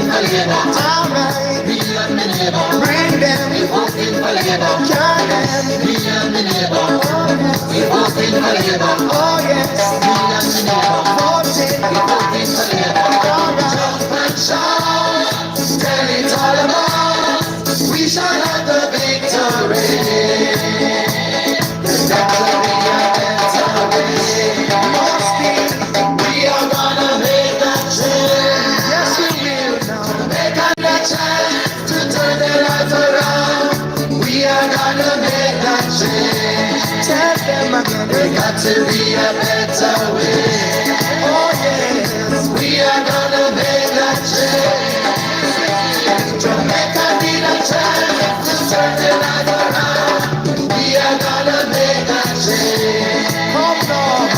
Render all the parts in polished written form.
for labor. Alright. Me and me neighbor. Bring them. We voting for labor. Join them. Me and me neighbor. We voting for labor. Oh yes. Me and me neighbor. Voting. We voting for labor. Alright. Jump and shout. Tell it all about. We shall have the victory. The victory and victory. Must be. We are gonna make that change. Yes, we will now. Make that change to turn the life around. We are gonna make that change. Tell them again. There got to be a better way. Oh yes. We are gonna make that change. Jamaica need a change to turn the life around. We are gonna make that change. Come on.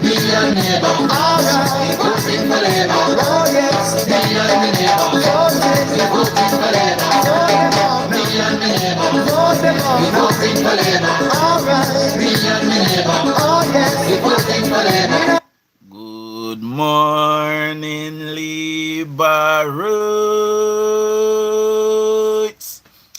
Me and neighbor. Alright. Voting for labor. Oh yes. Me and me neighbor. Voting. We voting for labor. Me and me neighbor. Voting for labor. Alright. Me and me neighbor. Oh yes. We voting for labor. Good morning, Liberates,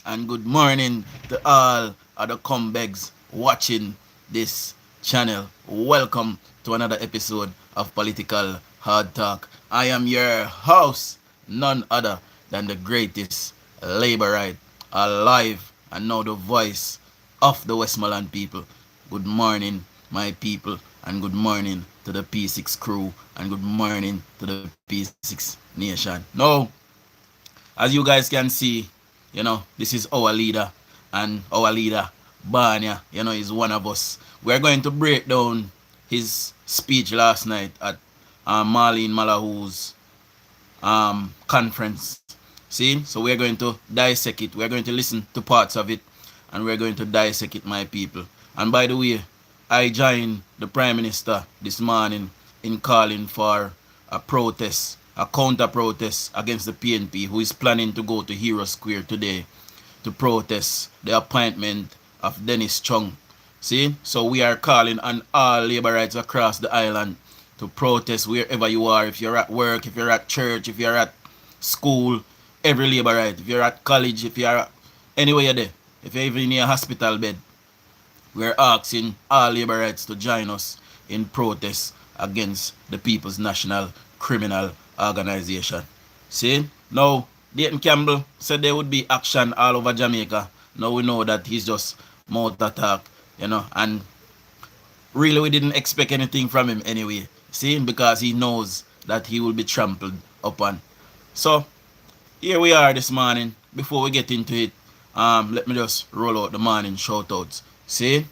and good morning to all other comebacks watching this channel. Welcome to another episode of Political Hard Talk. I am your host, none other than the greatest Laborite alive, and now the voice of the Westmoreland people. Good morning, my people, and good morning to the P6 crew, and good morning to the P6 nation. Now, as you guys can see, this is our leader, and our leader, Banya, is one of us. We're going to break down his speech last night at Marlene Malahu's conference. See, so we're going to dissect it. We're going to listen to parts of it, and we're going to dissect it, my people. And by the way, I joined the Prime Minister this morning in calling for a protest, a counter-protest against the PNP, who is planning to go to Hero Square today to protest the appointment of Dennis Chung. See, so we are calling on all Laborites across the island to protest wherever you are. If you're at work, if you're at church, if you're at school, every Laborite, if you're at college, if you're anywhere you're there, if you're even in a hospital bed, we're asking all Laborites to join us in protest against the People's National Criminal Organization. See, now Dayton Campbell said there would be action all over Jamaica. Now we know that he's just mouth attack, and really we didn't expect anything from him anyway. See, because he knows that he will be trampled upon. So here we are this morning. Before we get into it, let me just roll out the morning shoutouts. See,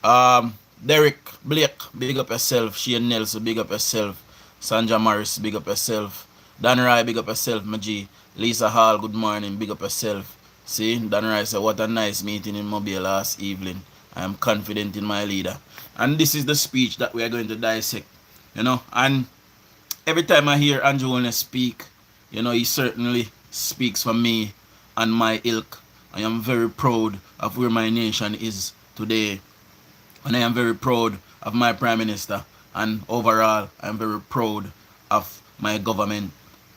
Derek Blake, big up yourself. Shane Nelson, big up yourself. Sandra Morris, big up yourself. Dan Rai, big up yourself, my G. Lisa Hall, good morning, big up yourself. See, Dan Rai said, what a nice meeting in Mobile last evening. I am confident in my leader. And this is the speech that we are going to dissect, And every time I hear Andrew Wilner speak, he certainly speaks for me and my ilk. I am very proud of where my nation is today. And I am very proud of my Prime Minister. And overall, I am very proud of my government.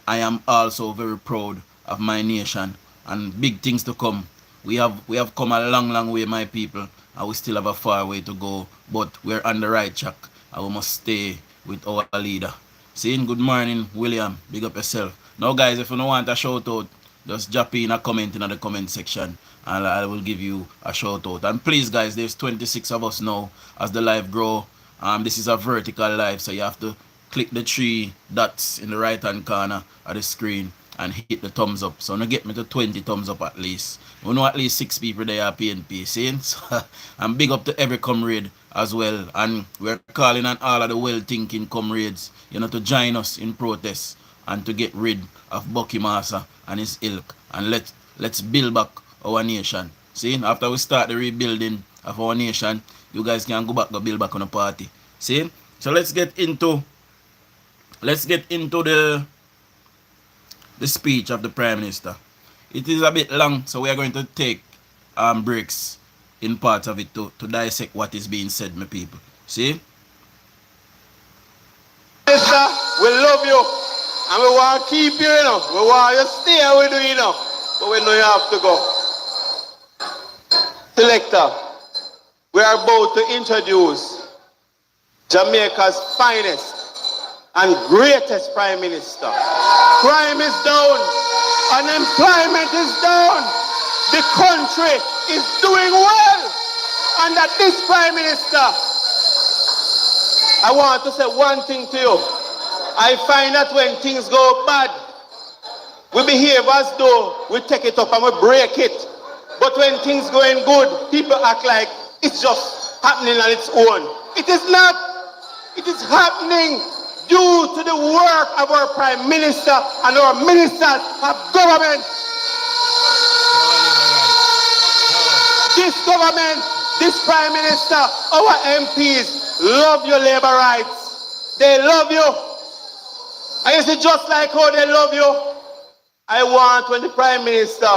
I am also very proud of my nation. And big things to come. We have come a long, long way, my people. And we still have a far way to go. But we're on the right track. And we must stay with our leader. Saying good morning, William. Big up yourself. Now, guys, if you don't want a shout out, just drop in a comment in the comment section, and I will give you a shout out. And please, guys, there's 26 of us now as the live grow. This is a vertical live, so you have to click the 3 dots in the right hand corner of the screen and hit the thumbs up. So now get me to 20 thumbs up at least. We know at least 6 people there are PNP, seeing? So, and big up to every comrade as well. And we're calling on all of the well-thinking comrades, to join us in protest and to get rid of Bucky Massa and his ilk. And let's build back our nation. See, after we start the rebuilding of our nation, you guys can go build back on the party. See? So let's get into the speech of the Prime Minister. It is a bit long, so we are going to take breaks in parts of it to dissect what is being said, my people. See? Minister, we love you. And we want to keep you, you know. We want you to stay with you, you know. But we know you have to go. Selector, we are about to introduce Jamaica's finest and greatest Prime Minister. Crime is down. Unemployment is down. The country is doing well under this Prime Minister. I want to say one thing to you. I find that when things go bad, we behave as though we take it up and we break it. But when things going good, people act like it's just happening on its own. It is not. It is happening due to the work of our Prime Minister and our ministers of government. This government, this Prime Minister, our MPs love your labor rights. They love you. And you see, just like how they love you, I want when the Prime Minister,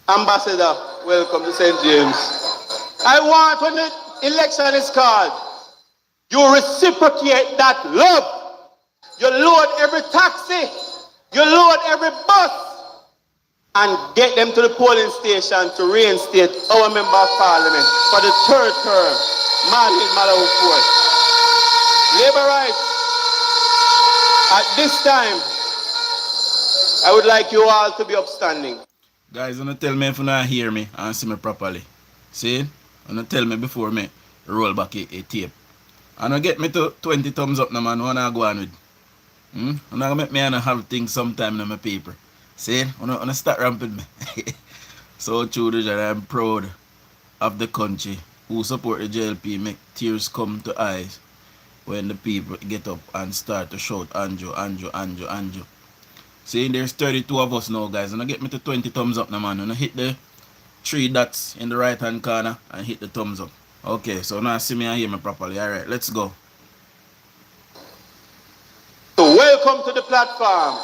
Ambassador, welcome to St. James. I want when the election is called, you reciprocate that love. You load every taxi, you load every bus, and get them to the polling station to reinstate our Member of Parliament for the third term, Marlene Malawi Ford. Labor rights. At this time, I would like you all to be upstanding. Guys, don't tell me if you not hear me and see me properly. See? Don't tell me before me roll back a tape. And don't get me to 20 thumbs up now, man. What I go on with? And I make me and have things sometime in my paper. See? Wanna start ramping me. So true, I'm proud of the country who support the JLP, make tears come to eyes when the people get up and start to shout Andrew, Andrew, Andrew, Andrew. See, there's 32 of us now, guys. And I get me to 20 thumbs up now, man. And I hit the 3 dots in the right hand corner and hit the thumbs up. Okay, so now see me and hear me properly. Alright, let's go. So welcome to the platform.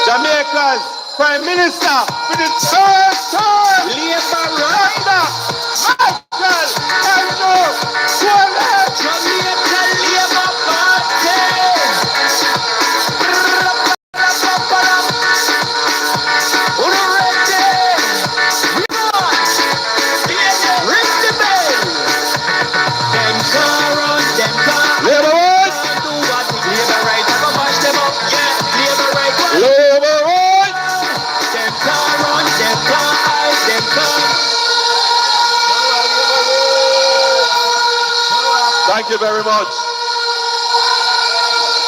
Jamaica's Prime Minister for the third term, Labour Rider, Michael Andrew Jamaica Labour Party. Thank you very much.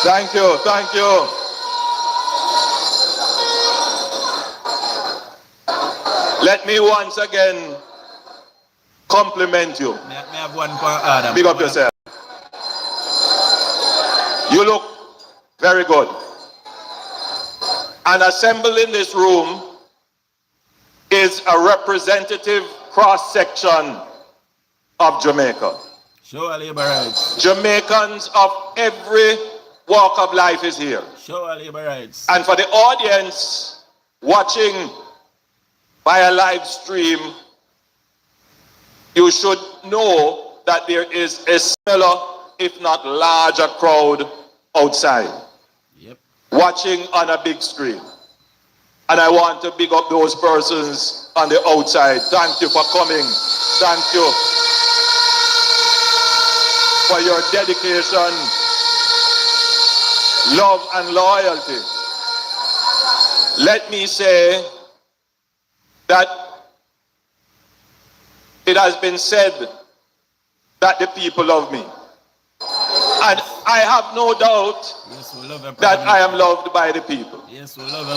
Thank you, thank you. Let me once again compliment you. May I have one for Adam? Big up yourself. You look very good. And assembled in this room is a representative cross-section of Jamaica. Show our labor rights. Jamaicans of every walk of life is here. Show our labor rights. And for the audience watching by a live stream, you should know that there is a similar, if not larger crowd outside. Yep. Watching on a big screen. And I want to big up those persons on the outside. Thank you for coming. Thank you for your dedication, love and loyalty. Let me say that it has been said that the people love me. And I have no doubt that I am loved by the people. Yes, we love our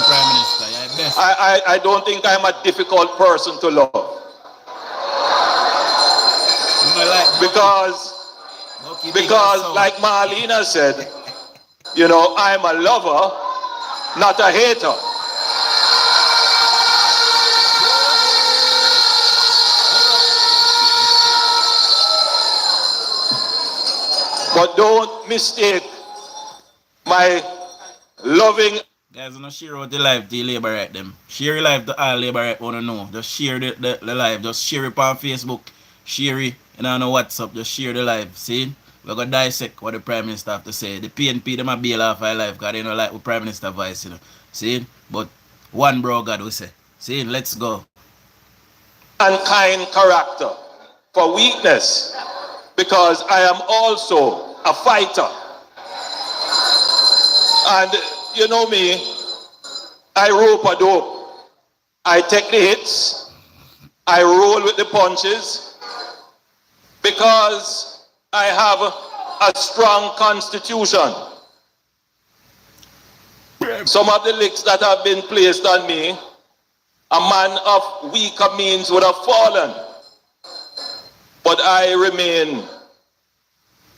Prime Minister. You're best. I don't think I'm a difficult person to love. Because like Marlena said, you know, I'm a lover, not a hater. But don't mistake my loving. Guys, you know, share out the live to the labor right them. Share the live to all labor right wanna know. Just share the live. Just share it on Facebook. Share it on WhatsApp. Just share the live. See? we're going to dissect what the Prime Minister have to say. The PNP, them a bail off our life because they don't like what Prime Minister voice, you know. See? But one bro God we say. See? Let's go. And kind character for weakness, because I am also a fighter. And you know me, I rope a dope. I take the hits. I roll with the punches because I have a strong constitution. Some of the licks that have been placed on me, a man of weaker means would have fallen. But I remain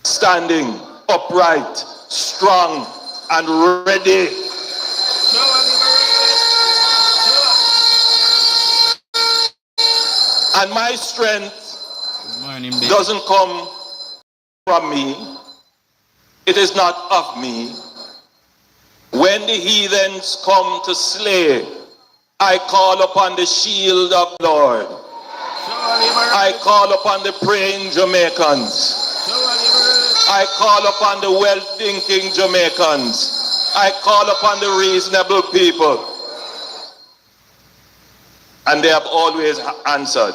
standing upright, strong, and ready. And my strength doesn't come from me. It is not of me. When the heathens come to slay, I call upon the shield of the Lord. I call upon the praying Jamaicans. I call upon the well-thinking Jamaicans. I call upon the reasonable people. And they have always answered.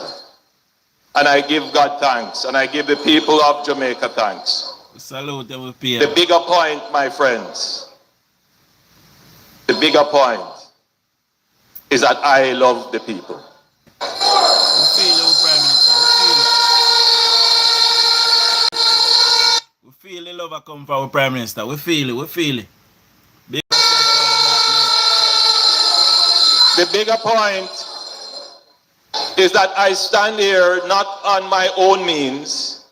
And I give God thanks. And I give the people of Jamaica thanks. Salute them with The bigger point, my friends, the bigger point is that I love the people. We feel it, Prime Minister. We feel the love that come from our Prime Minister. We feel it. We feel it. The bigger point is that I stand here not on my own means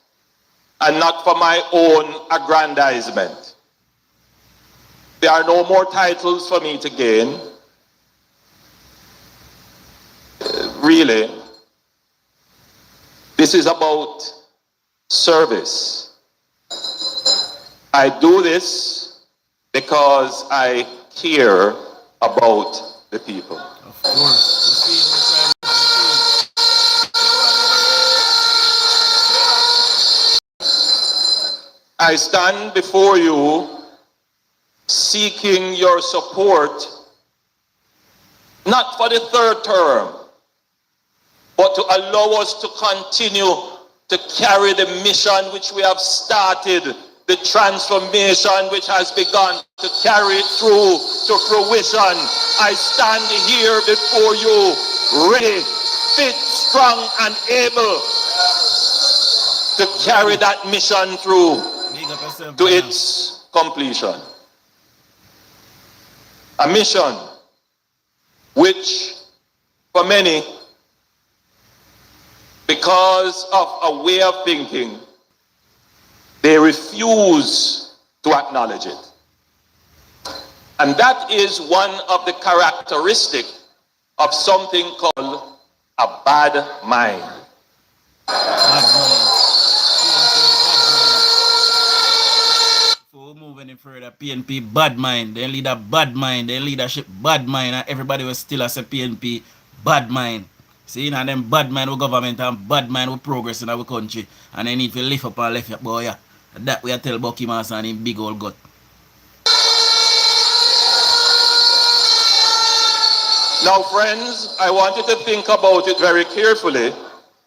and not for my own aggrandizement. There are no more titles for me to gain. Really, this is about service. I do this because I care about the people. Of course. I stand before you seeking your support, not for the third term, but to allow us to continue to carry the mission which we have started, the transformation which has begun, to carry it through to fruition. I stand here before you, ready, fit, strong, and able to carry that mission through to its completion. A mission which, for many, because of a way of thinking, they refuse to acknowledge it. And that is one of the characteristics of something called a bad mind. Before we move any further, PNP bad mind. They lead a bad mind. Their leadership bad mind. And everybody was still as a PNP bad mind. See, and them bad mind with government and bad mind with progress in our country. And they need to lift up and lift up, boy. Yeah. That we are tell Bucky Master and him big old gut. Now, friends, I want you to think about it very carefully,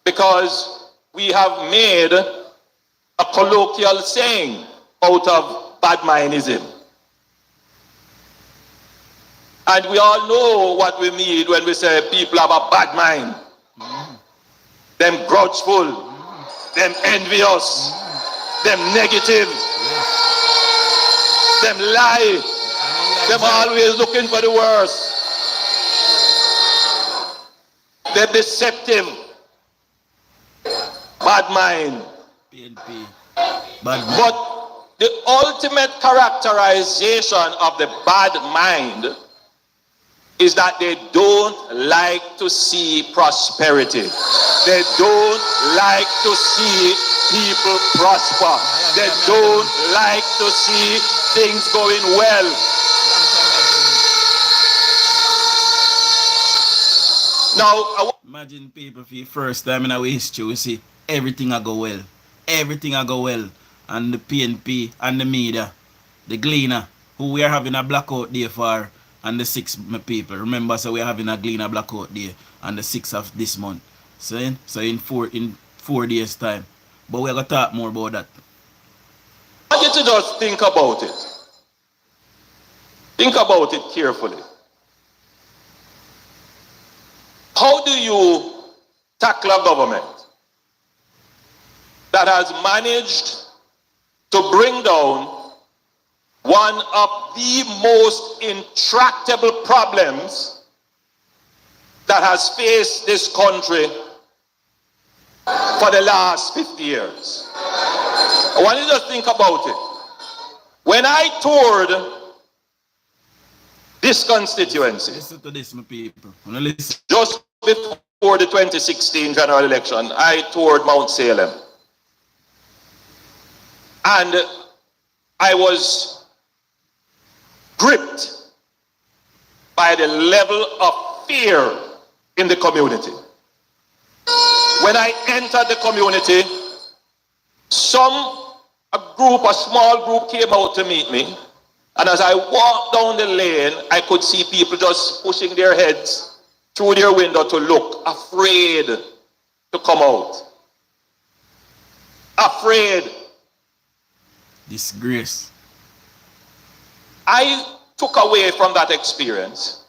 because we have made a colloquial saying out of bad mindism. And we all know what we mean when we say people have a bad mind. Them grudgeful, them envious, them negative, them lie, them always looking for the worst. They're deceptive. Bad mind. PNP. Bad mind. But the ultimate characterization of the bad mind is that they don't like to see prosperity. They don't like to see people prosper. They don't like to see things going well. Now, imagine people for the first time in our history, we see everything I go well. Everything I go well. and the PNP and the media, the Gleaner, who we are having a blackout day for, and the 6th, my people. Remember, so we are having a Gleaner blackout day on the 6th of this month. So in 4 days time. But we're gonna talk more about that. I want you to just think about it. Think about it carefully. How do you tackle a government that has managed to bring down one of the most intractable problems that has faced this country for the last 50 years? I want you to just think about it. When I toured this constituency, Listen to this, my people. Listen. just before the 2016 general election, I toured Mount Salem. And I was gripped by the level of fear in the community. When I entered the community, a small group came out to meet me. And as I walked down the lane, I could see people just pushing their heads through their window to look, afraid to come out. Afraid. Disgrace. I took away from that experience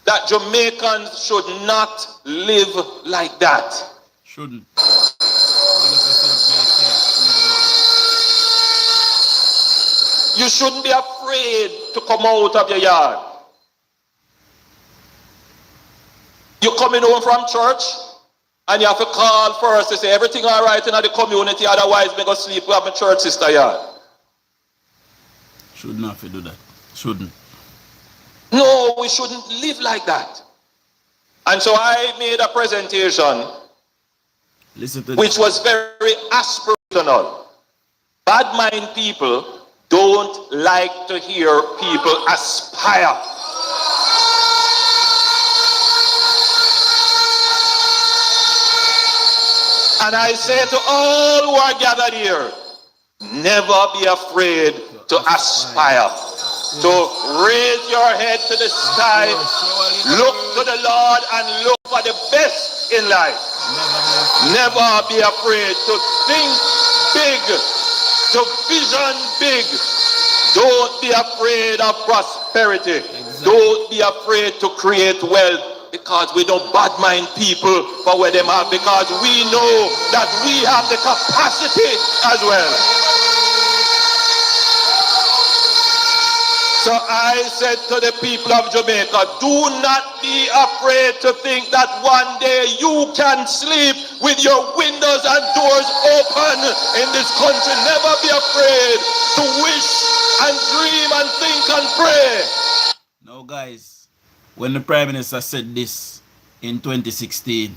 that Jamaicans should not live like that. Shouldn't. You shouldn't be afraid to come out of your yard. You're coming home from church and you have to call first to say everything all right in the community, otherwise we go sleep with my church sister yard. Shouldn't have to do that. Shouldn't. No, we shouldn't live like that. And so I made a presentation which was very aspirational. Bad mind people don't like to hear people aspire. And I say to all who are gathered here, never be afraid to aspire. To raise your head to the sky, look to the Lord and look for the best in life. Never be afraid to think big, to vision big. Don't be afraid of prosperity. Don't be afraid to create wealth, because we don't bad mind people for where they are, because we know that we have the capacity as well. So I said to the people of Jamaica, do not be afraid to think that one day you can sleep with your windows and doors open in this country. Never be afraid to wish and dream and think and pray. Now guys, when the Prime Minister said this in 2016,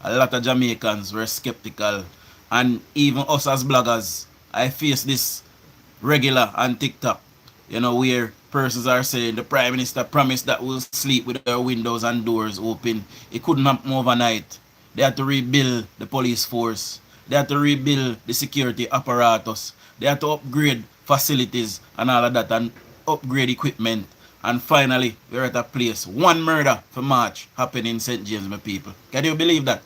a lot of Jamaicans were skeptical, and even us as bloggers, I face this regular on TikTok, where persons are saying the Prime Minister promised that we'll sleep with our windows and doors open. It couldn't happen overnight. They had to rebuild the police force. They had to rebuild the security apparatus. They had to upgrade facilities and all of that, and upgrade equipment. And finally, we're at a place. One murder for March happened in St. James, my people. Can you believe that?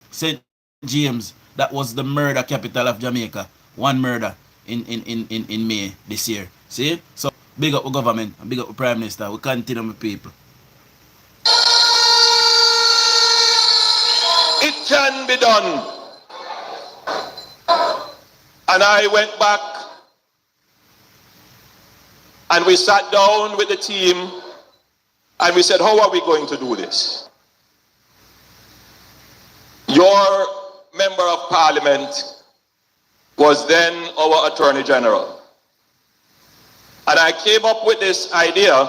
St. James, that was the murder capital of Jamaica. One murder in May this year. See? So big up the government and big up the Prime Minister. We continue with people. It can be done. And I went back and we sat down with the team and we said, how are we going to do this? Your member of parliament was then our Attorney General. And I came up with this idea.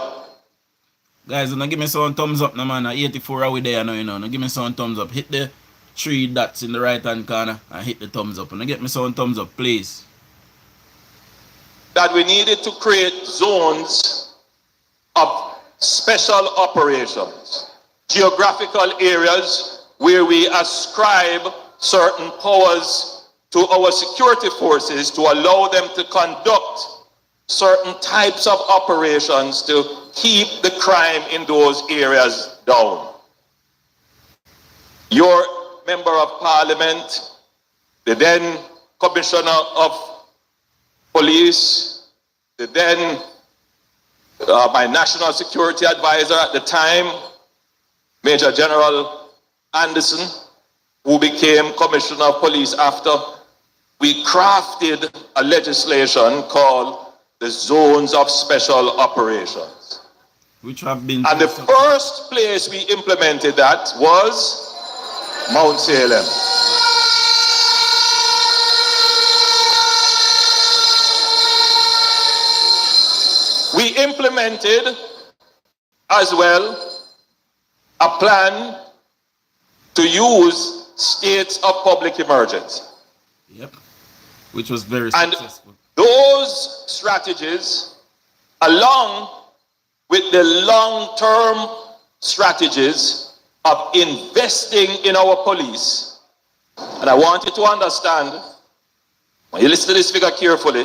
Guys, now give me some thumbs up, no man. 84 are we there now, Now give me some thumbs up. Hit the 3 dots in the right hand corner and hit the thumbs up. And get me some thumbs up, please. That we needed to create zones of special operations, geographical areas where we ascribe certain powers to our security forces to allow them to conduct certain types of operations to keep the crime in those areas down. Your member of parliament, the then commissioner of police, the then my national security advisor at the time, Major General Anderson, who became commissioner of police after, we crafted a legislation called the Zones of Special Operations. Which have been... And the first place we implemented that was Mount Salem. We implemented as well a plan to use states of public emergency. Yep. Which was very and successful. Those strategies, along with the long-term strategies of investing in our police, and I want you to understand, when you listen to this figure carefully,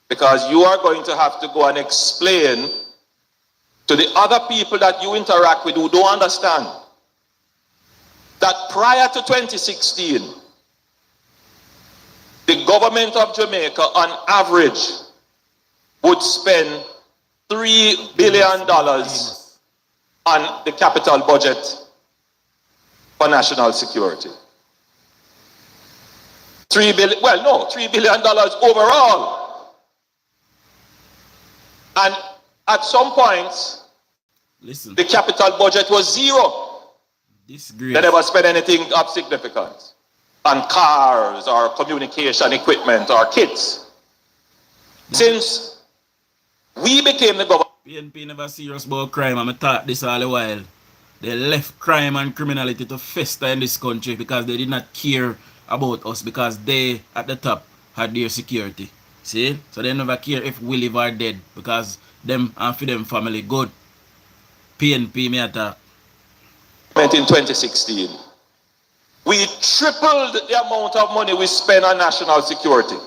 because you are going to have to go and explain to the other people that you interact with who don't understand that prior to 2016, the government of Jamaica on average would spend $3 billion on the capital budget for national security. $3 billion overall. And at some points, listen, the capital budget was zero. They never spent anything of significance on cars or communication equipment or kits. Since we became the government, PNP never serious about crime. I'm taught this all the while. They left crime and criminality to fester in this country because they did not care about us, because they at the top had their security. See? So they never care if we live or dead, because them and for them family good. PNP me attack. In 2016, we tripled the amount of money we spend on national security.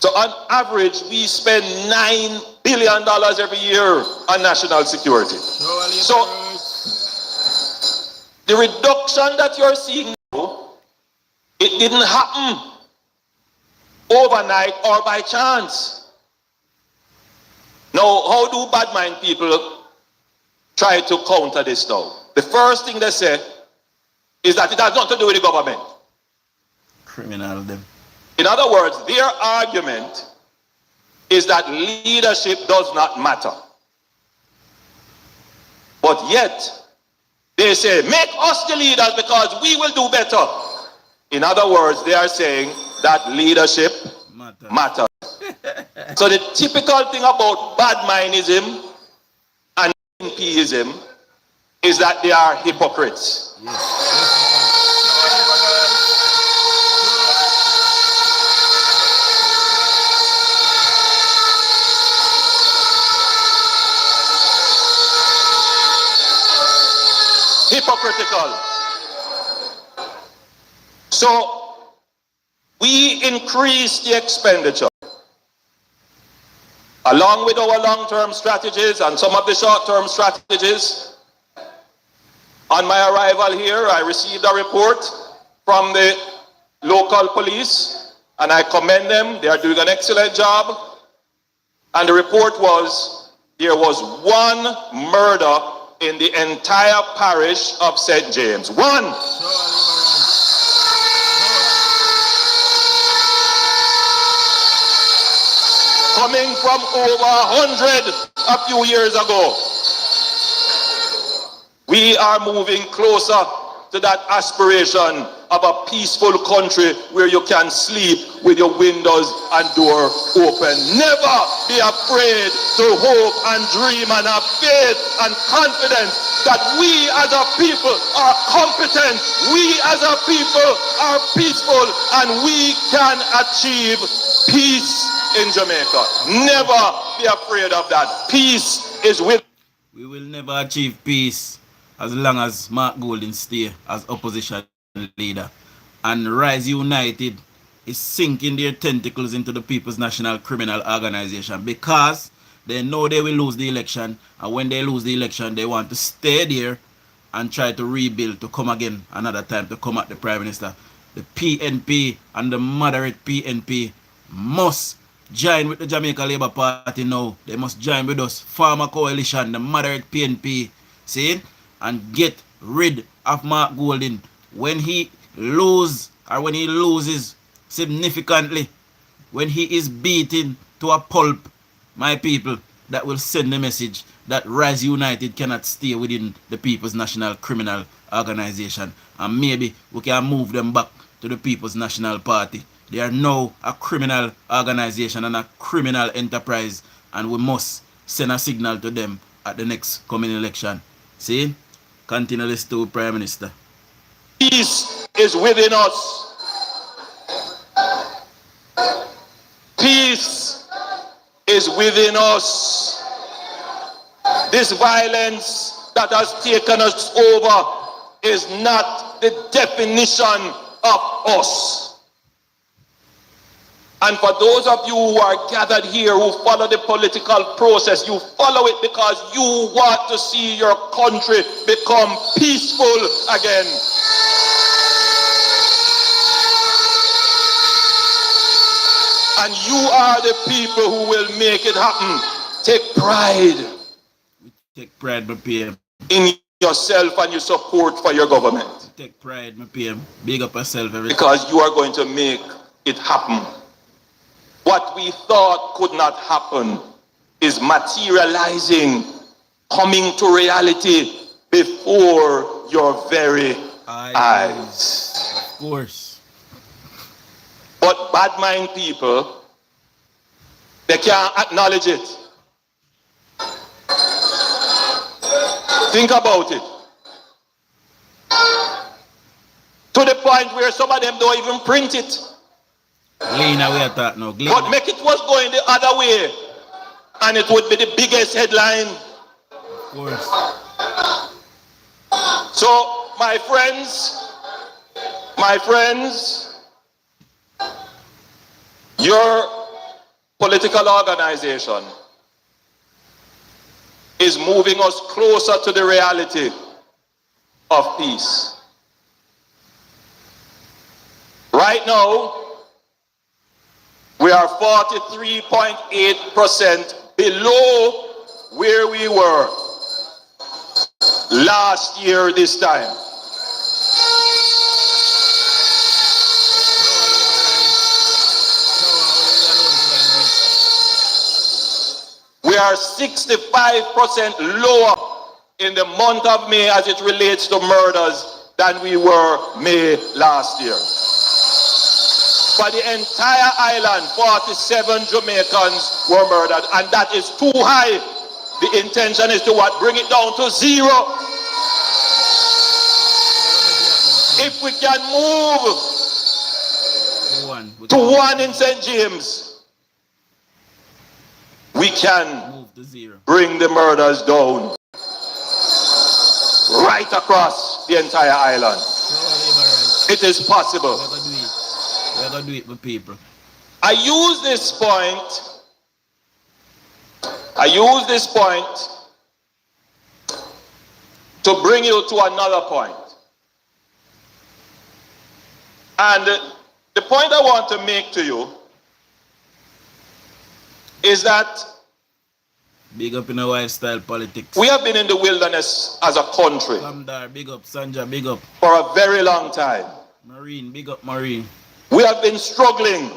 So on average, we spend $9 billion every year on national security. So the reduction that you're seeing now, it didn't happen overnight or by chance. Now, how do bad mind people try to counter this now? The first thing they say is that it has nothing to do with the government. Criminal them. In other words, their argument is that leadership does not matter. But yet, they say, make us the leaders because we will do better. In other words, they are saying that leadership matters. So the typical thing about badmindism and NPism is that they are hypocrites. Yes. Hypocritical. So we increase the expenditure along with our long-term strategies and some of the short-term strategies. On my arrival here, I received a report from the local police, and I commend them. They are doing an excellent job. And the report was there was one murder in the entire parish of St. James. One. Coming from over 100 a few years ago. We are moving closer to that aspiration of a peaceful country where you can sleep with your windows and door open. Never be afraid to hope and dream and have faith and confidence that we as a people are competent, we as a people are peaceful, and we can achieve peace in Jamaica. Never be afraid of that. Peace is with. We will never achieve peace as long as Mark Golding stay as opposition leader. and Rise United is sinking their tentacles into the People's National Criminal Organization because they know they will lose the election, and when they lose the election, they want to stay there and try to rebuild to come again another time to come at the Prime Minister. The PNP and the moderate PNP must join with the Jamaica Labour Party now. They must join with us, Farmer Coalition, the moderate PNP, see, and get rid of Mark Golding. When he loses significantly, when he is beaten to a pulp, my people, that will send the message that Rise United cannot stay within the People's National Criminal Organization. And maybe we can move them back to the People's National Party. They are now a criminal organization and a criminal enterprise, and we must send a signal to them at the next coming election. See? Continue this to Prime Minister. Peace is within us. Peace is within us. This violence that has taken us over is not the definition of us. And for those of you who are gathered here who follow the political process, you follow it because you want to see your country become peaceful again. And you are the people who will make it happen. Take pride. Take pride, my PM. In yourself and your support for your government. Take pride, my PM. Big up yourself every time. Because you are going to make it happen. What we thought could not happen is materializing, coming to reality before your very eyes. Of course. But bad mind people, they can't acknowledge it. Think about it. To the point where some of them don't even print it. Lean away at that now. But make it was going the other way, and it would be the biggest headline. Of course. So, my friends, your political organization is moving us closer to the reality of peace. Right now, we are 43.8% below where we were last year this time. We are 65% lower in the month of May as it relates to murders than we were May last year. For the entire island, 47 Jamaicans were murdered, and that is too high. The intention is to what? Bring it down to 0. If we can move to 1 in St. James, we can move to 0. Bring the murders down right across the entire island. It is possible. We're going to do it with people. I use this point to bring you to another point. And the point I want to make to you is that big up in a lifestyle politics. We have been in the wilderness as a country. Lamdar, big up. Sanja, big up. For a very long time. Marine, big up Marine. We have been struggling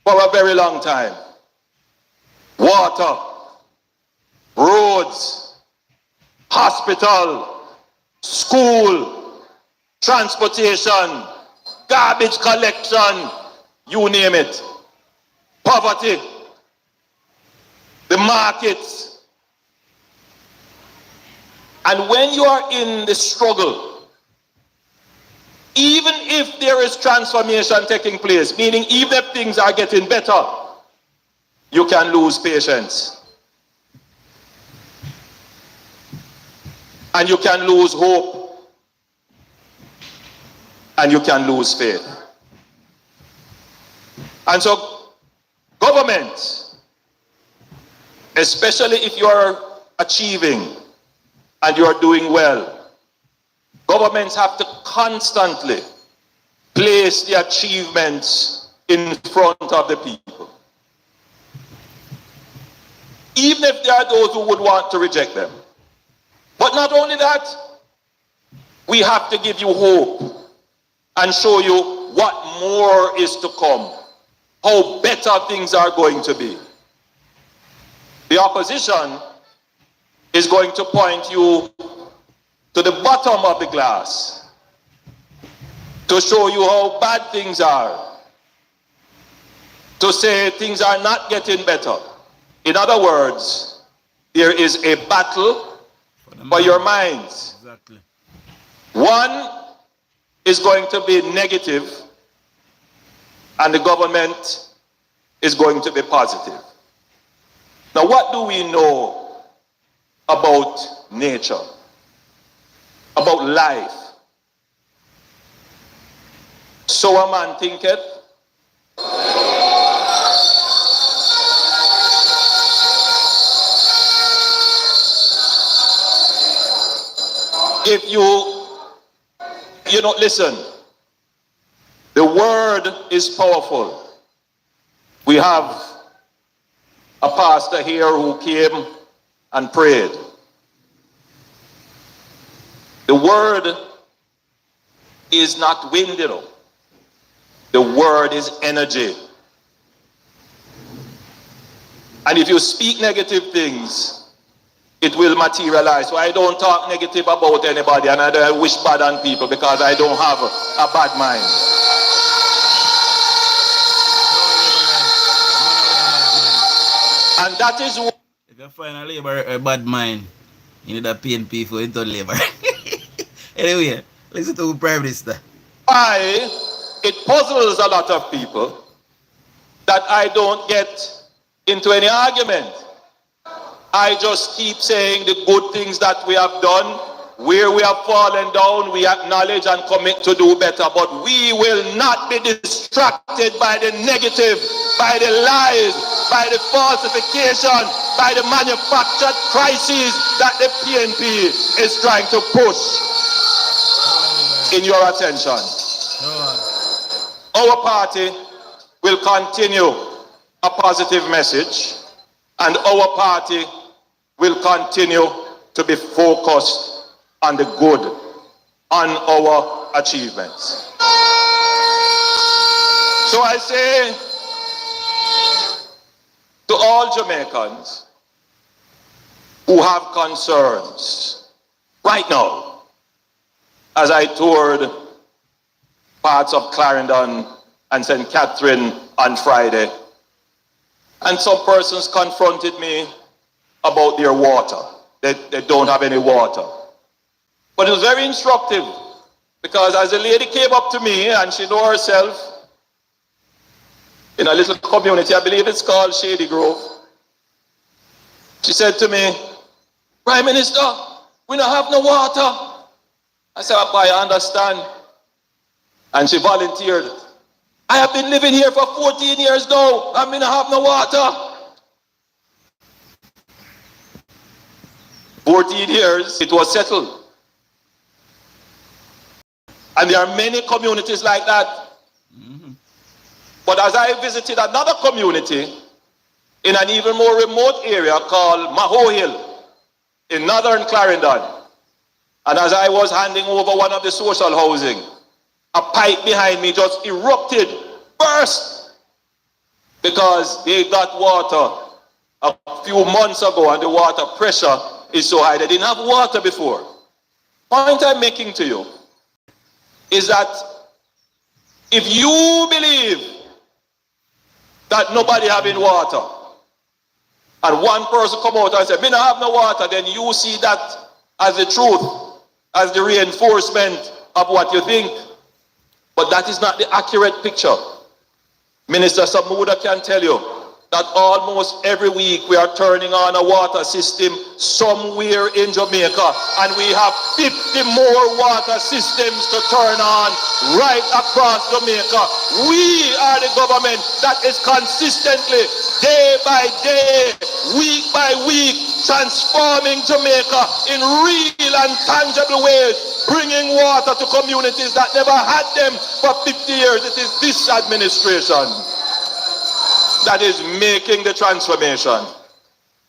for a very long time. Water, roads, hospital, school, transportation, garbage collection, you name it. Poverty, the markets. And when you are in the struggle, even if there is transformation taking place, meaning even if things are getting better, you can lose patience. And you can lose hope. and you can lose faith. And so government, especially if you are achieving and you are doing well, governments have to constantly place the achievements in front of the people. Even if there are those who would want to reject them. But not only that, we have to give you hope and show you what more is to come, how better things are going to be. The opposition is going to point you to the bottom of the glass to show you how bad things are, to say things are not getting better. In other words, there is a battle for your minds. Exactly. One is going to be negative, and the government is going to be positive. Now, what do we know about nature, about life? So a man thinketh. If you don't listen, the word is powerful. We have a pastor here who came and prayed. The word is not wind, you know. The word is energy. And if you speak negative things, it will materialize. So I don't talk negative about anybody, and I don't wish bad on people because I don't have a bad mind. And that is what... If you find a labor a bad mind, you need a PNP for into labor. Anyway, listen to the Prime Minister. why it puzzles a lot of people that I don't get into any argument. I just keep saying the good things that we have done. Where we have fallen down, we acknowledge and commit to do better. But we will not be distracted by the negative, by the lies, by the falsification, by the manufactured crises that the PNP is trying to push in your attention. Our party will continue a positive message, and our party will continue to be focused on the good, on our achievements. So I say to all Jamaicans who have concerns right now, as I toured parts of Clarendon and St. Catherine on Friday, and some persons confronted me about their water. They don't have any water. But it was very instructive, because as a lady came up to me, and she knew herself in a little community, I believe it's called Shady Grove, she said to me, "Prime Minister, we don't have no water." I said, "Papa, I understand." And she volunteered, "I have been living here for 14 years now, and we don't have no water." 14 years, it was settled. And there are many communities like that. Mm-hmm. But as I visited another community in an even more remote area called Maho Hill in northern Clarendon, and as I was handing over one of the social housing, a pipe behind me just erupted, burst, because they got water a few months ago and the water pressure is so high. They didn't have water before. Point I'm making to you is that if you believe that nobody having water, and one person come out and say, "Me not have no water," then you see that as the truth, as the reinforcement of what you think. But that is not the accurate picture. Minister Samuda can tell you that almost every week we are turning on a water system somewhere in Jamaica, and we have 50 more water systems to turn on right across Jamaica. We are the government that is consistently, day by day, week by week, transforming Jamaica in real and tangible ways, bringing water to communities that never had them for 50 years. It is this administration that is making the transformation.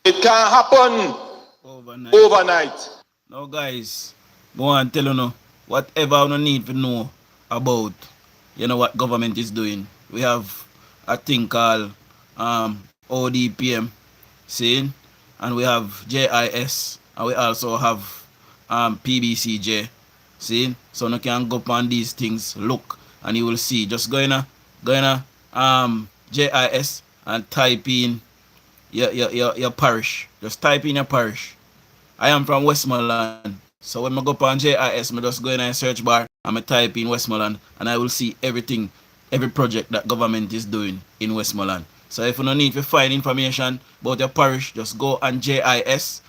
It can't happen overnight. Now guys, I want to tell you now, whatever you need to know about, what government is doing. We have a thing called ODPM, see, and we have JIS, and we also have PBCJ, see. So you can go on these things, look, and you will see. Just go in JIS and type in your parish. Just type in your parish. I am from Westmoreland. So when I go on JIS, I just go in a search bar and I type in Westmoreland, and I will see everything, every project that government is doing in Westmoreland. So if you don't need to find information about your parish, just go on JIS,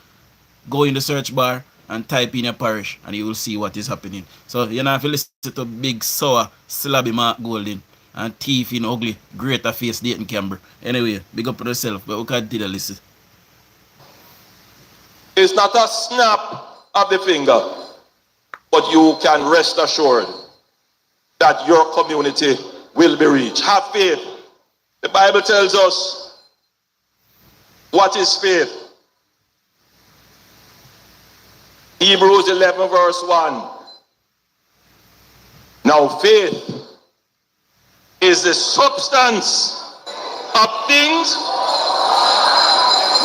go in the search bar and type in your parish, and you will see what is happening. So you don't have to listen to big sour slabby Mark Golding and thief in ugly greater face Dayton Camber. Anyway, big up to yourself, but we can do the list. It's not a snap of the finger, but you can rest assured that your community will be reached. Have faith. The Bible tells us what is faith. Hebrews 11 verse 1. Now faith is the substance of things.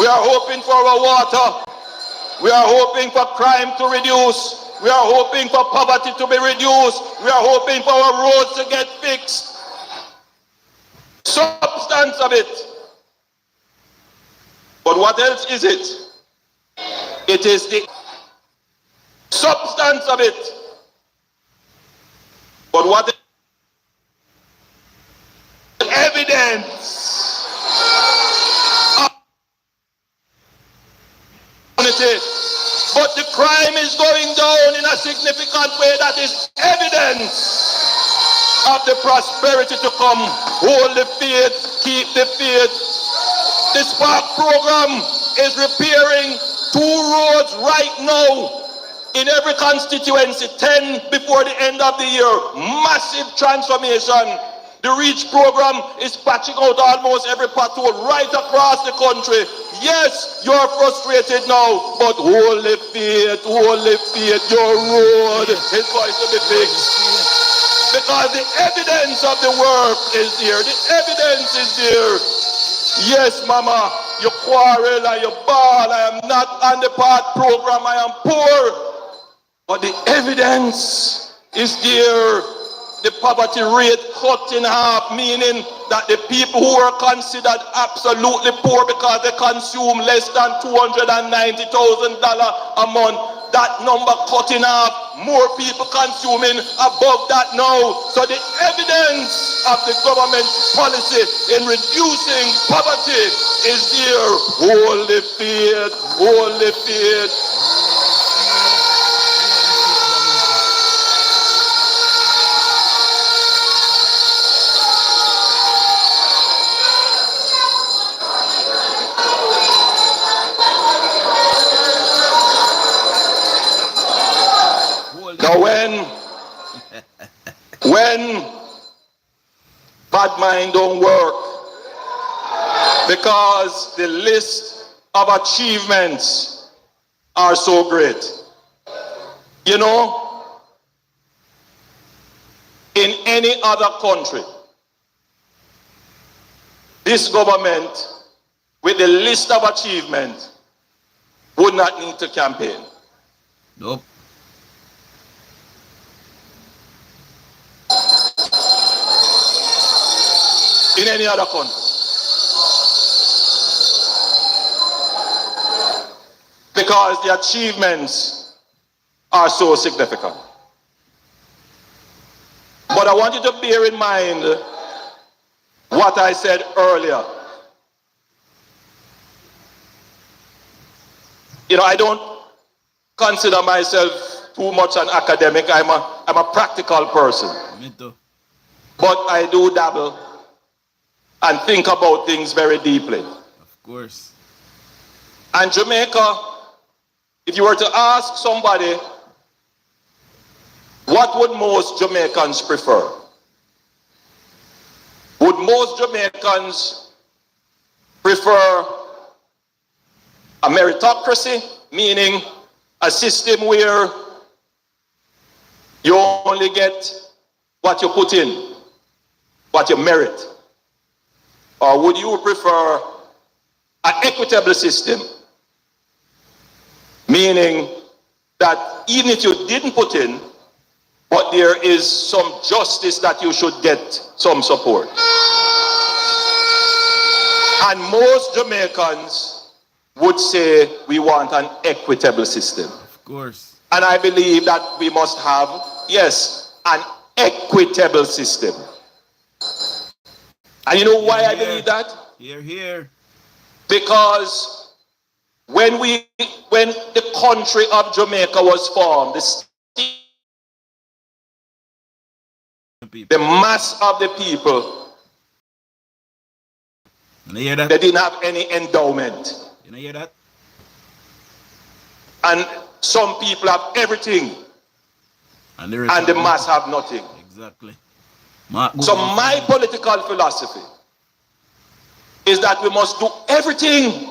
We are hoping for our water. We are hoping for crime to reduce. We are hoping for poverty to be reduced. We are hoping for our roads to get fixed. Substance of it. But what else is it? It is the substance of it. But what evidence of unity. But the crime is going down in a significant way. That is evidence of the prosperity to come. Hold the faith, keep the faith. The Spark program is repairing 2 roads right now in every constituency, 10 before the end of the year. Massive transformation. The REACH program is patching out almost every pothole right across the country. Yes, you're frustrated now, but hold the faith, your road is going to be fixed. Because the evidence of the work is there. The evidence is there. Yes, mama, you quarrel and you bawl. I am not on the part program. I am poor. But the evidence is there. The poverty rate cut in half, meaning that the people who are considered absolutely poor because they consume less than $290,000 a month, that number cut in half. More people consuming above that now. So the evidence of the government policy in reducing poverty is there. Hold the faith, hold the faith. Now when bad mind don't work, because the list of achievements are so great. You know, in any other country, this government with the list of achievements would not need to campaign. Nope. In any other country. Because the achievements are so significant. But I want you to bear in mind what I said earlier. I don't consider myself too much an academic. I'm a practical person. Me too. But I do dabble and think about things very deeply. Of course. And Jamaica, if you were to ask somebody, what would most Jamaicans prefer? Would most Jamaicans prefer a meritocracy, meaning a system where you only get what you put in, what you merit? Or would you prefer an equitable system, meaning that even if you didn't put in, but there is some justice that you should get some support? And most Jamaicans would say we want an equitable system. Of course. And I believe that we must have, yes, an equitable system. And you know why I believe that? Here. Because when the country of Jamaica was formed, the mass of the people, You hear that? they didn't have any endowment. You hear that? And some people have everything, And the mass have nothing. Exactly. So my political philosophy is that we must do everything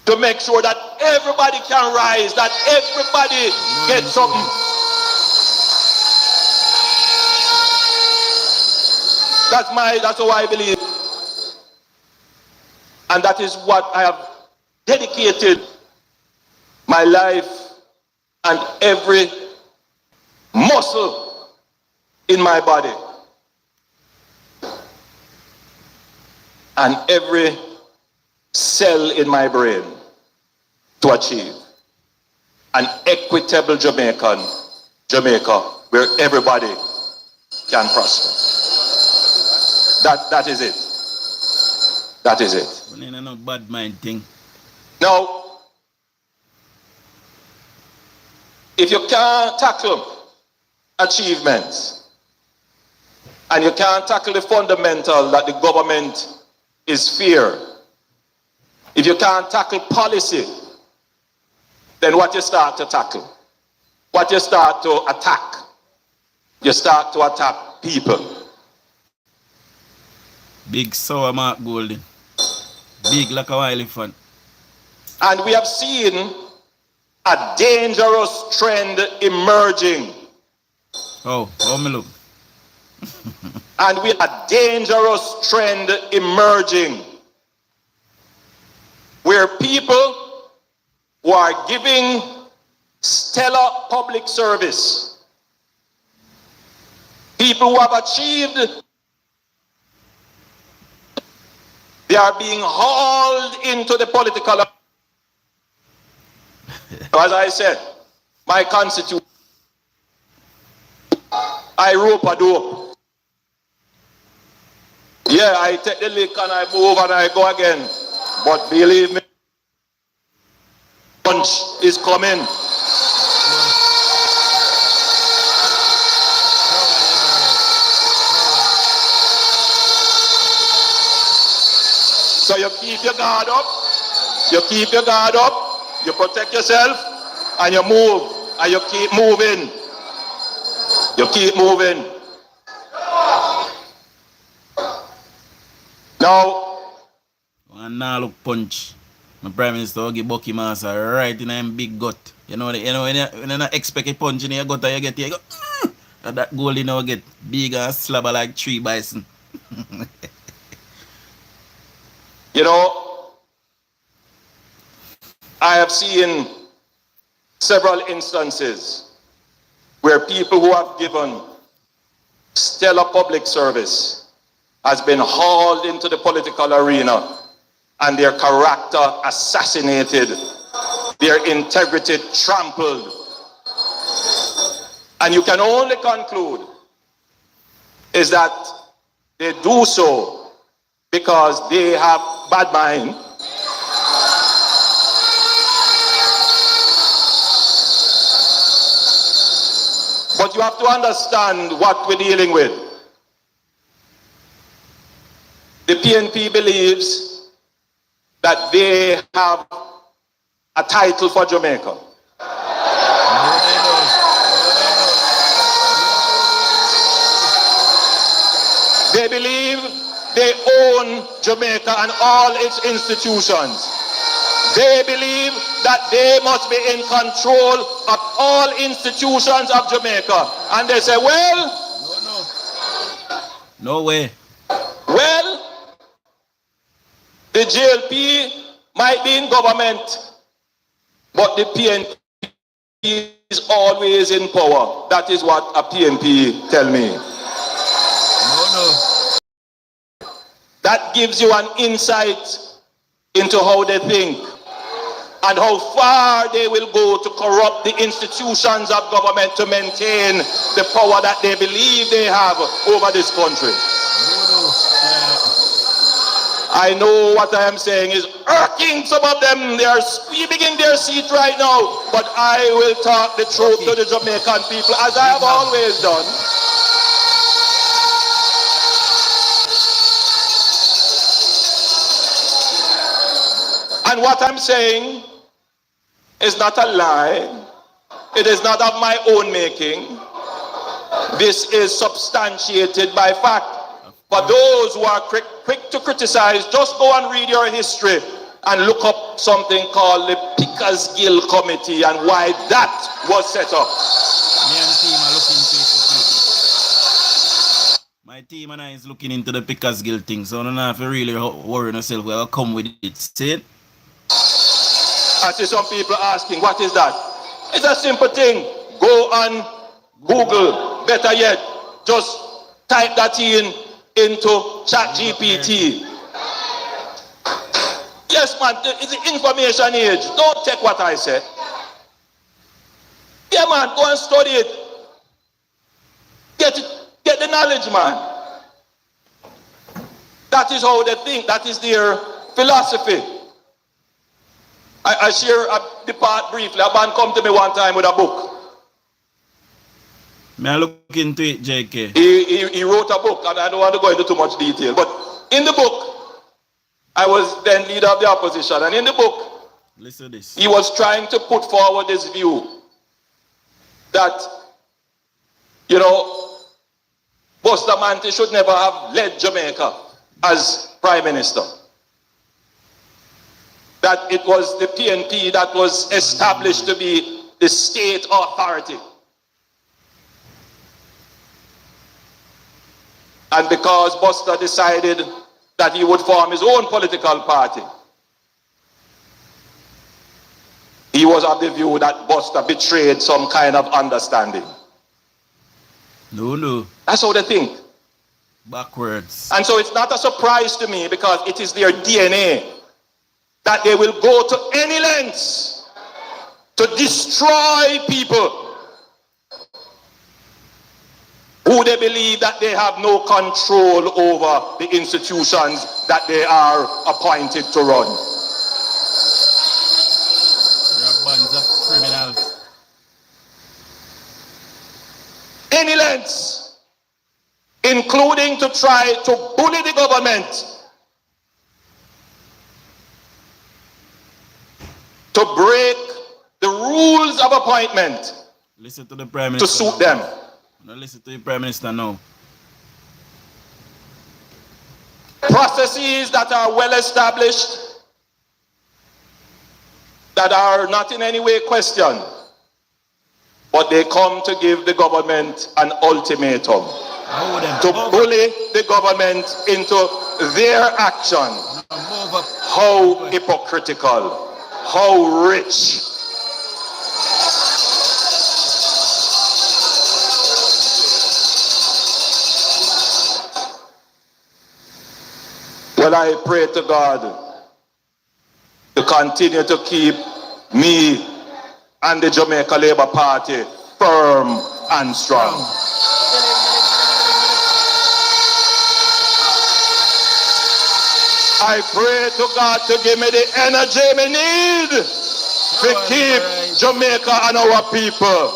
to make sure that everybody can rise, that everybody gets something. That's how I believe. And that is what I have dedicated my life and every muscle in my body and every cell in my brain to achieve an equitable Jamaica where everybody can prosper. That is it. That is it. No bad mind thing. Now, if you can't tackle achievements and you can't tackle the fundamental that the government is fear, if you can't tackle policy, then what you start to tackle? What you start to attack? You start to attack people. Big sour Mark Golden. Big like a elephant. And we have seen a dangerous trend emerging. How me look? And we have a dangerous trend emerging where people who are giving stellar public service, people who have achieved, they are being hauled into the political. As I said, my constitution, I rope a dope. Yeah, I take the lick and I move and I go again. But believe me, punch is coming. So you keep your guard up, you protect yourself, and you move, and you keep moving. You keep moving. Now, One now look punch. My Prime Minister give Bucky Master right in him big gut. You know when you not expect a punch in your gut, you get here, you go, and that goal you know get big and slabber like 3 bison. you know, I have seen several instances where people who have given stellar public service has been hauled into the political arena and their character assassinated, their integrity trampled. And you can only conclude is that they do so because they have bad mind But you have to understand what we're dealing with. The PNP believes that they have a title for Jamaica. They believe they own Jamaica and all its institutions. They believe that they must be in control of all institutions of Jamaica. And they say, well, no way. Well, the JLP might be in government, but the PNP is always in power. That is what a PNP tell me. That gives you an insight into how they think and how far they will go to corrupt the institutions of government to maintain the power that they believe they have over this country. I know what I am saying is irking some of them. They are screaming in their seat right now, but I will talk the truth to the Jamaican people as I have always done. And what I'm saying is not a lie. It is not of my own making. This is substantiated by fact. For those who are quick to criticize, just go and read your history and look up something called the Pickersgill Committee and why that was set up. My team and I is looking into the Pickersgill thing, so I don't have to really worry yourself. We'll come with it. See it? I see some people asking, what is that? It's a simple thing. Go on Google. Better yet, just type that into ChatGPT. Yes, man, it's the information age. Don't take what I said. Yeah, man, go and study it. Get the knowledge, man. That is how they think. That is their philosophy. I share the part briefly. A man come to me one time with a book. May I look into it, JK? He wrote a book, and I don't want to go into too much detail. But in the book, I was then leader of the opposition. And in the book, listen to this. He was trying to put forward this view that, you know, Bustamante should never have led Jamaica as Prime Minister. That it was the PNP that was established to be the state authority. And because Buster decided that he would form his own political party, he was of the view that Buster betrayed some kind of understanding. No. That's how they think. Backwards. And so it's not a surprise to me because it is their DNA that they will go to any lengths to destroy people who they believe that they have no control over the institutions that they are appointed to run. There are bunch of criminals. Any lengths, including to try to bully the government, to break the rules of appointment. Listen to the Prime Minister. To suit them. Now listen to the Prime Minister now. Processes that are well established, that are not in any way questioned, but they come to give the government an ultimatum. To bully the government into their action. How hypocritical. How rich. Well, I pray to God to continue to keep me and the Jamaica Labour Party firm and strong. I pray to God to give me the energy we need to keep Jamaica and our people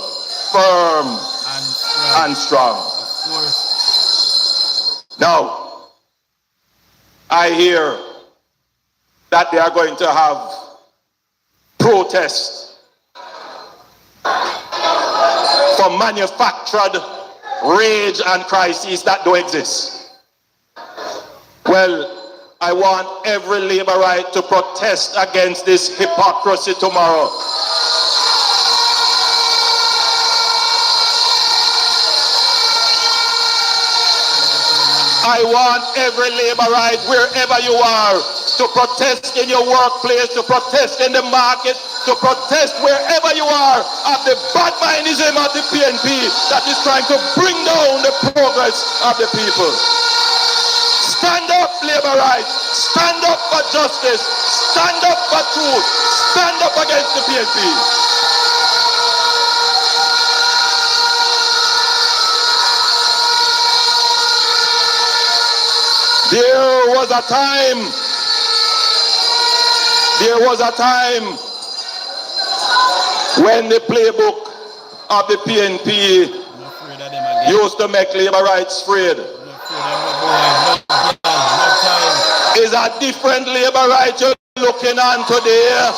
firm and strong. Of course. Now, I hear that they are going to have protests for manufactured rage and crises that don't exist. Well, I want every Labourite to protest against this hypocrisy tomorrow. I want every Labourite, wherever you are, to protest in your workplace, to protest in the market, to protest wherever you are of the bad mindism of the PNP that is trying to bring down the progress of the people. Stand up, Labourites. Stand up for justice. Stand up for truth. Stand up against the PNP. There was a time when the playbook of the PNP used to make Labourites afraid. Is a different Labourite you're looking on today.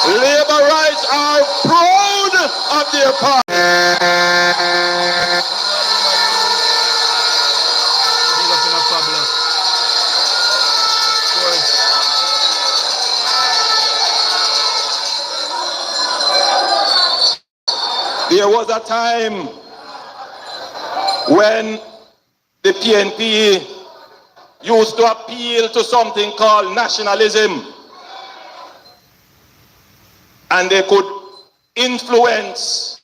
Labourites are proud of their party. There was a time when the PNP used to appeal to something called nationalism, and they could influence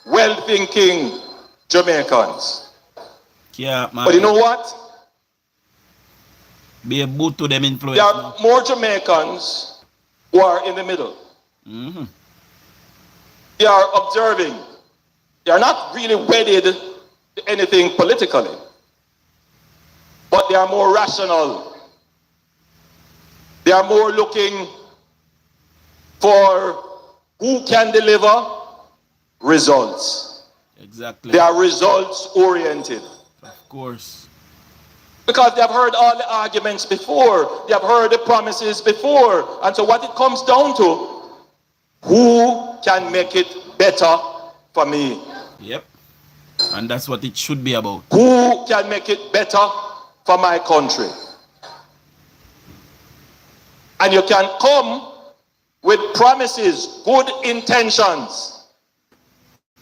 well-thinking Jamaicans. Yeah, man. But you know what? Be a boot to them influence. There are more Jamaicans who are in the middle. Mm-hmm. They are observing. They are not really wedded to anything politically, but they are more rational. They are more looking for who can deliver results. Exactly. They are results oriented. Of course. Because they have heard all the arguments before. They have heard the promises before. And so what it comes down to, who can make it better for me? Yep. And that's what it should be about. Who can make it better for my country? And you can come with promises, good intentions,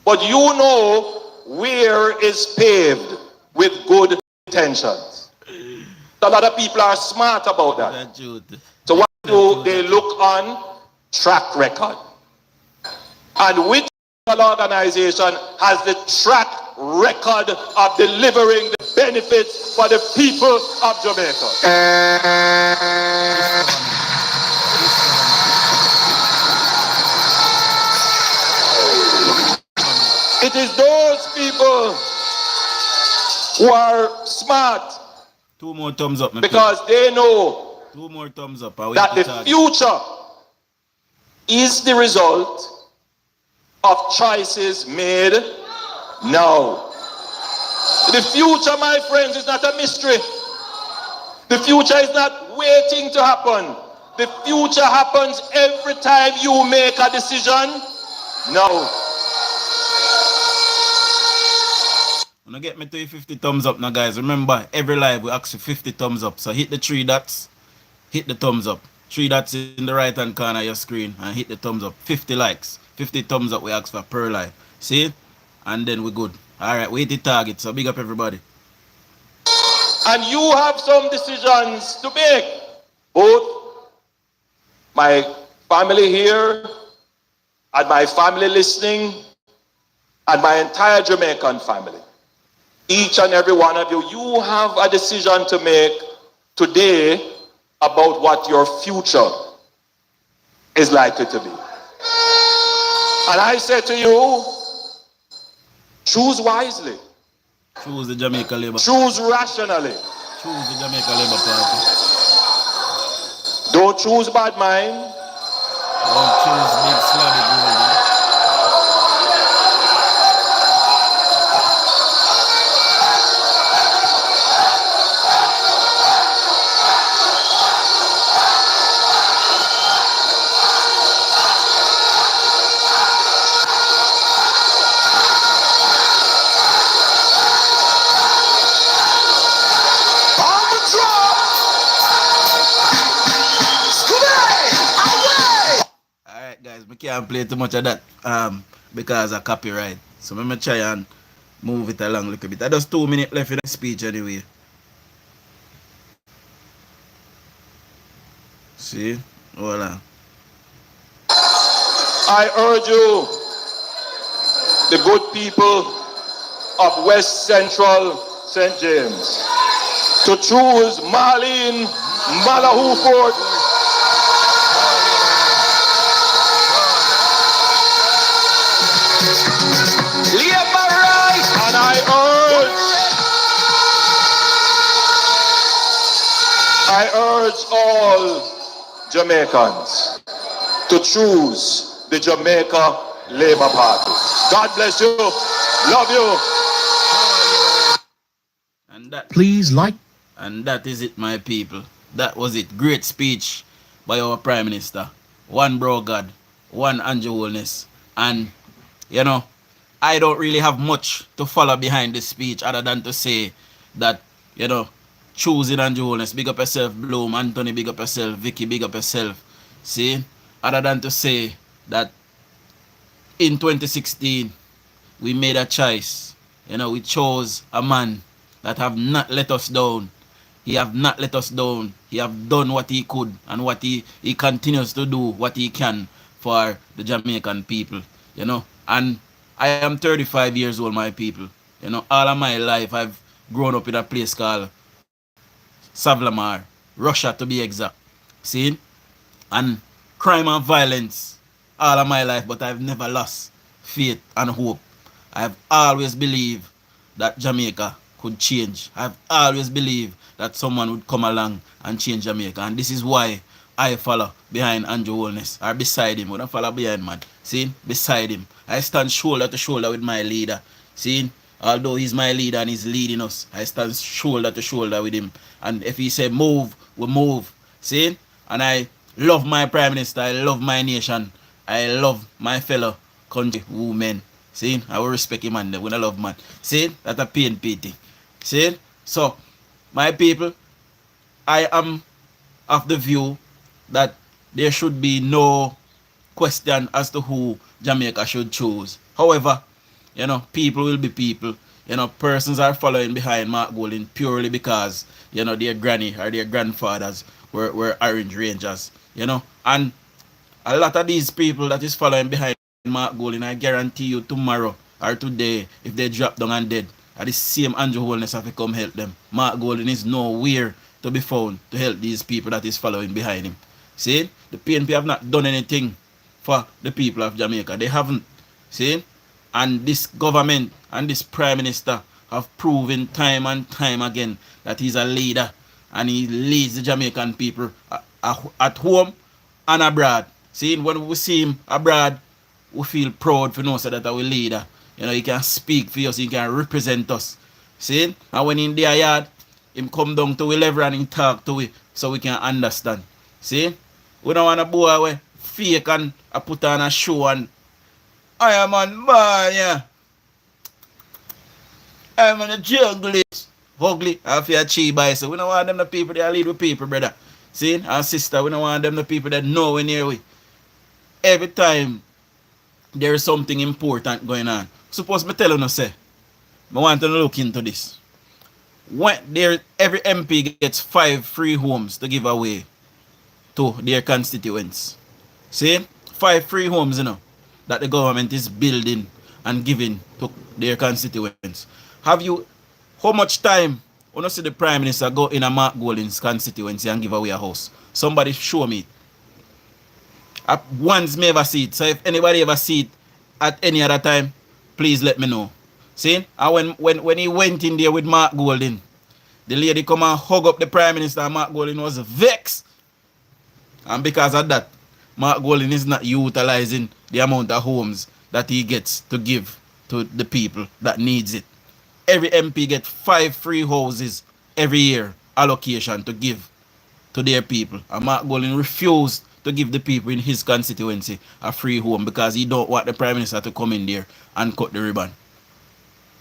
but you know where is paved with good intentions. A lot of people are smart about that. So what do they look on? Track record. And which organization has the track record of delivering the benefits for the people of Jamaica? It is those people who are smart. Two more thumbs up, because they know 2 more thumbs up. That the future is the result of choices made now. The future, my friends, is not a mystery. The future is not waiting to happen. The future happens every time you make a decision now. When I get me to 50 thumbs up now, guys. Remember, every live we ask for 50 thumbs up. So hit the 3 dots, hit the thumbs up. 3 dots in the right hand corner of your screen and hit the thumbs up. 50 likes. 50 thumbs up we ask for per live. See? And then we're good. Alright, we hit the target. So big up everybody. And you have some decisions to make. Both my family here and my family listening and my entire Jamaican family. Each and every one of you, you have a decision to make today about what your future is likely to be. And I say to you, choose wisely. Choose the Jamaica Labour. Choose rationally. Choose the Jamaica Labour Party. Don't choose bad mind. Don't choose big slabby golden. can't play too much of that because of copyright. So I'm gonna try and move it along a little bit. I just 2 minutes left in the speech anyway. See? Hold on. I urge you, the good people of West Central St. James, to choose Marlene Malahuford and I urge all Jamaicans to choose the Jamaica Labour Party. God bless you. Love you. And that, Please like. and that is it, my people. That was it. Great speech by our Prime Minister. One bro God, one Andrew Holness. And, you know, I don't really have much to follow behind this speech other than to say that, you know, choosing Andrew Holness, big up yourself, Bloom, Anthony, big up yourself, Vicky, big up yourself. See? Other than to say that in 2016, we made a choice. You know, we chose a man that have not let us down. He have not let us down. He have done what he could and what he continues to do what he can for the Jamaican people. You know, and I am 35 years old, my people. You know, all of my life I've grown up in a place called Savlamar, Russia to be exact. See? And crime and violence all of my life, but I've never lost faith and hope. I've always believed that Jamaica could change. I've always believed that someone would come along and change Jamaica. And this is why I follow behind Andrew Holness, or beside him. I don't follow behind, man. See? Beside him. I stand shoulder to shoulder with my leader. See? Although he's my leader and he's leading us, I stand shoulder to shoulder with him. And if he say move, we move. See? And I love my Prime Minister. I love my nation. I love my fellow country women. See? I will respect him and when I love man. See? That's a PNP thing. See? So, my people, I am of the view that there should be no question as to who Jamaica should choose. However, you know, people will be people. You know, persons are following behind Mark Golding purely because, you know, their granny or their grandfathers were Orange Rangers. You know, and a lot of these people that is following behind Mark Golding, I guarantee you tomorrow or today, if they drop down and dead, at the same Andrew Holness have to come help them. Mark Golding is nowhere to be found to help these people that is following behind him. See, the PNP have not done anything for the people of Jamaica. They haven't. See, and this government and this Prime Minister have proven time and time again that he's a leader and he leads the Jamaican people at home and abroad. See, when we see him abroad, we feel proud for know so that our leader. You know, he can speak for us, he can represent us. See? And when in their yard, him come down to we level and he talk to we so we can understand. See? We don't want a boy we fake and put on a show and I am on boy, yeah. I'm on a jungle. Ugly. I feel cheap by so we don't want them the people that lead with people, brother. See? Our sister, we don't want them the people that know we near we. Every time there is something important going on. Suppose me tell you, say, I want to look into this. When every MP gets 5 free homes to give away to their constituents. See? 5 free homes, you know, that the government is building and giving to their constituents. Have you, how much time when you see the Prime Minister go in a Mark Golding's constituency and give away a house? Somebody show me it. Once me ever see it. So if anybody ever see it at any other time, please let me know. See? And when he went in there with Mark Golding, the lady come and hug up the Prime Minister and Mark Golding was vexed. And because of that, Mark Golding is not utilizing the amount of homes that he gets to give to the people that needs it. Every MP gets 5 free houses every year allocation to give to their people. And Mark Golding refused to give the people in his constituency a free home because he don't want the Prime Minister to come in there and cut the ribbon.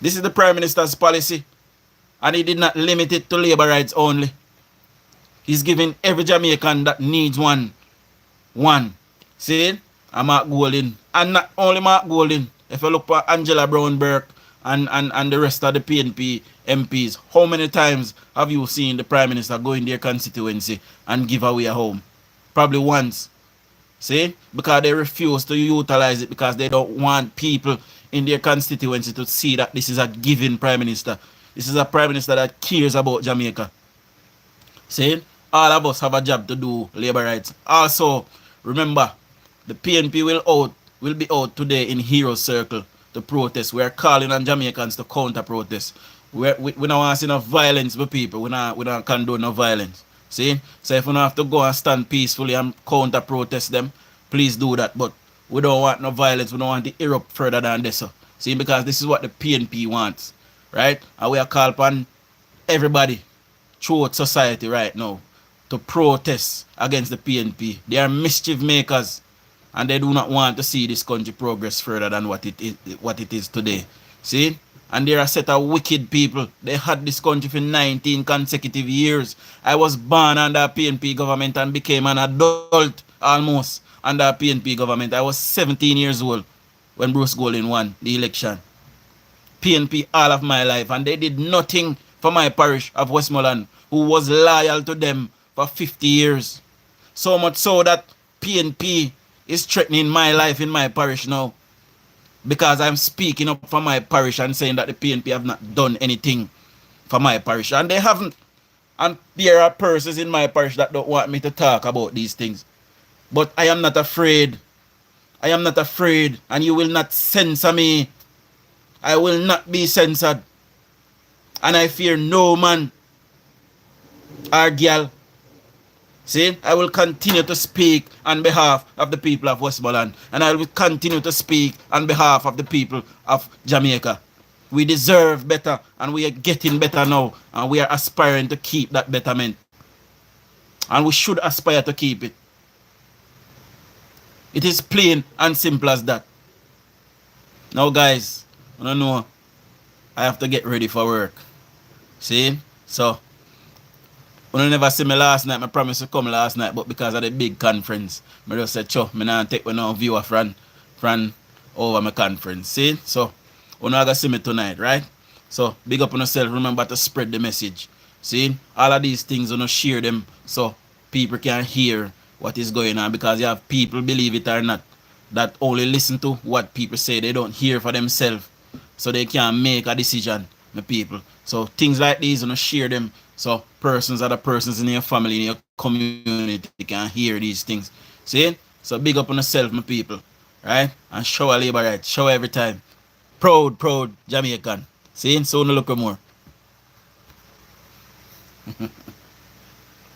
This is the Prime Minister's policy, and he did not limit it to labor rights only. He's giving every Jamaican that needs one. See? and Mark Golding. And not only Mark Golding. If you look for Angela Brown Burke and the rest of the PNP MPs, how many times have you seen the Prime Minister go in their constituency and give away a home? Probably once. See? Because they refuse to utilize it because they don't want people in their constituency to see that this is a giving Prime Minister. This is a Prime Minister that cares about Jamaica. See? All of us have a job to do, labor rights. Also, remember, the PNP will be out today in Hero Circle to protest. We are calling on Jamaicans to counter protest. We don't want to see no violence with people. We don't condone no violence. See? So if we don't have to go and stand peacefully and counter protest them, please do that. But we don't want no violence. We don't want to erupt further than this. See? Because this is what the PNP wants. Right? And we are calling upon everybody throughout society right now to protest against the PNP. They are mischief makers. And they do not want to see this country progress further than what it is today. See? And there are a set of wicked people. They had this country for 19 consecutive years. I was born under a PNP government and became an adult almost under a PNP government. I was 17 years old when Bruce Golding won the election. PNP all of my life. And they did nothing for my parish of Westmoreland, who was loyal to them for 50 years. So much so that PNP is threatening my life in my parish now because I'm speaking up for my parish and saying that the PNP have not done anything for my parish, and they haven't. And there are persons in my parish that don't want me to talk about these things, but I am not afraid. I am not afraid, and you will not censor me. I will not be censored, and I fear no man or girl. See, I will continue to speak on behalf of the people of Westmoreland, and I will continue to speak on behalf of the people of Jamaica. We deserve better, and we are getting better now, and we are aspiring to keep that betterment. And we should aspire to keep it. It is plain and simple as that. Now, guys, I don't know, I have to get ready for work. See? So, when you never see me last night, I promised to come last night, but because of the big conference, I just said, I don't take no viewer from over my conference. See? So, you're not going to see me tonight, right? So, big up on yourself. Remember to spread the message. See? All of these things, share them so people can hear what is going on, because you have people, believe it or not, that only listen to what people say. They don't hear for themselves, so they can't make a decision, my people. So, things like these, share them. So other persons in your family, in your community can hear these things. See? So big up on yourself, my people. Right? And show a labor right. Show every time. Proud Jamaican. See? So no look more.